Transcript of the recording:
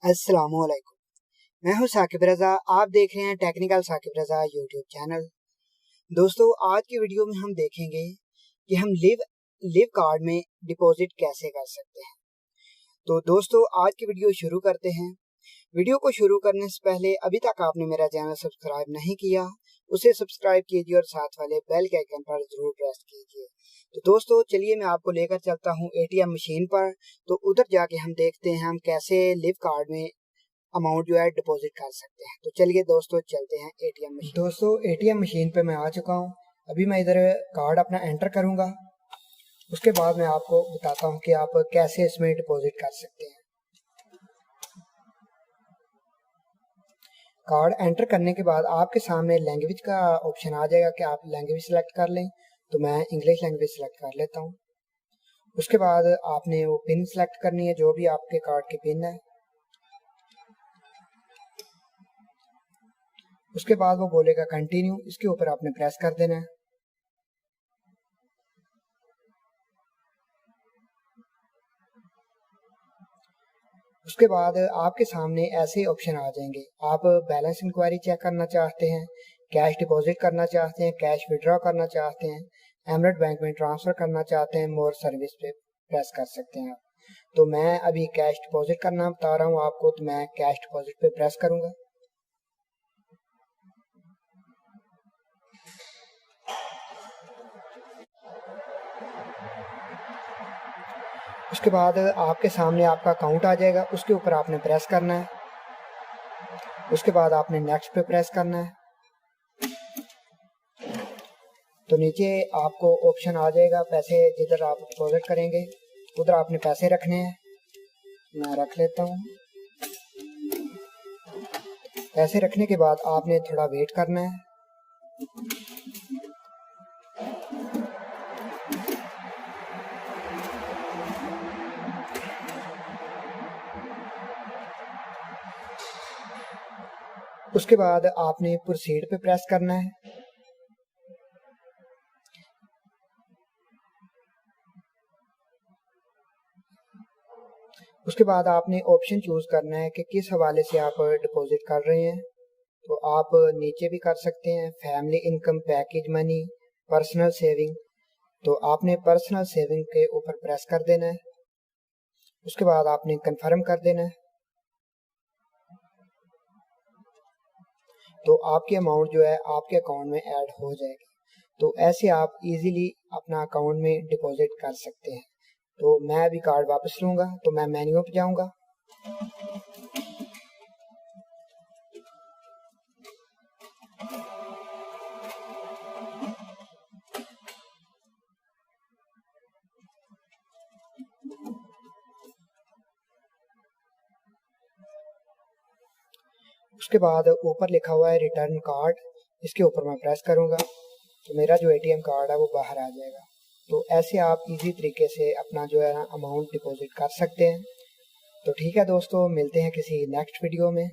अस्सलामुअलैकुम। मैं हूं साकिब रज़ा। आप देख रहे हैं टेक्निकल साकिब रज़ा यूट्यूब चैनल। दोस्तों, आज की वीडियो में हम देखेंगे कि हम लिव कार्ड में डिपॉजिट कैसे कर सकते हैं। तो दोस्तों, आज की वीडियो शुरू करते हैं। वीडियो को शुरू करने से पहले अभी तक आपने मेरा चैनल सब्सक्राइब नहीं किया, उसे सब्सक्राइब कीजिए और साथ वाले बेल के आइकन पर जरूर प्रेस कीजिए। तो दोस्तों, चलिए मैं आपको लेकर चलता हूं एटीएम मशीन पर। तो उधर जाके हम देखते हैं हम कैसे लिव कार्ड में अमाउंट जो है डिपॉजिट कर सकते हैं। तो चलिए दोस्तों, चलते हैं एटीएम मशीन। दोस्तों, एटीएम मशीन पे मैं आ चुका हूं। अभी मैं इधर कार्ड अपना एंटर करूंगा। उसके बाद मैं आपको बताता हूं कि आप कैसे इसमें डिपॉजिट कर सकते हैं। कार्ड एंटर करने के बाद आपके सामने लैंग्वेज का ऑप्शन आ जाएगा कि आप लैंग्वेज सेलेक्ट कर लें। तो मैं इंग्लिश लैंग्वेज सेलेक्ट कर लेता हूँ। उसके बाद आपने वो पिन सेलेक्ट करनी है, जो भी आपके कार्ड की पिन है। उसके बाद वो बोलेगा कंटिन्यू, इसके ऊपर आपने प्रेस कर देना है। उसके बाद आपके सामने ऐसे ऑप्शन आ जाएंगे। आप बैलेंस इंक्वायरी चेक करना चाहते हैं, कैश डिपॉजिट करना चाहते हैं, कैश विड्रॉ करना चाहते हैं, एमरेट बैंक में ट्रांसफर करना चाहते हैं, मोर सर्विस पे प्रेस कर सकते हैं आप। तो मैं अभी कैश डिपॉजिट करना बता रहा हूँ आपको, तो मैं कैश डिपॉजिट पे प्रेस करूंगा। उसके बाद आपके सामने आपका अकाउंट आ जाएगा, उसके ऊपर आपने प्रेस करना है। उसके बाद आपने नेक्स्ट पे प्रेस करना है। तो नीचे आपको ऑप्शन आ जाएगा पैसे, जिधर आप डिपॉजिट करेंगे उधर आपने पैसे रखने हैं। मैं रख लेता हूँ। पैसे रखने के बाद आपने थोड़ा वेट करना है। उसके बाद आपने प्रोसीड पे प्रेस करना है। उसके बाद आपने ऑप्शन चूज करना है कि किस हवाले से आप डिपॉजिट कर रहे हैं। तो आप नीचे भी कर सकते हैं, family income, package money, personal saving. तो आपने पर्सनल सेविंग के ऊपर प्रेस कर देना है। उसके बाद आपने कंफर्म कर देना है। तो आपकी अमाउंट जो है आपके अकाउंट में ऐड हो जाएगी। तो ऐसे आप इजीली अपना अकाउंट में डिपॉजिट कर सकते हैं। तो मैं अभी कार्ड वापस लूँगा, तो मैं मेन्यू पे जाऊँगा। उसके बाद ऊपर लिखा हुआ है रिटर्न कार्ड, इसके ऊपर मैं प्रेस करूँगा तो मेरा जो एटीएम कार्ड है वो बाहर आ जाएगा। तो ऐसे आप इजी तरीके से अपना जो है अमाउंट डिपॉजिट कर सकते हैं। तो ठीक है दोस्तों, मिलते हैं किसी नेक्स्ट वीडियो में।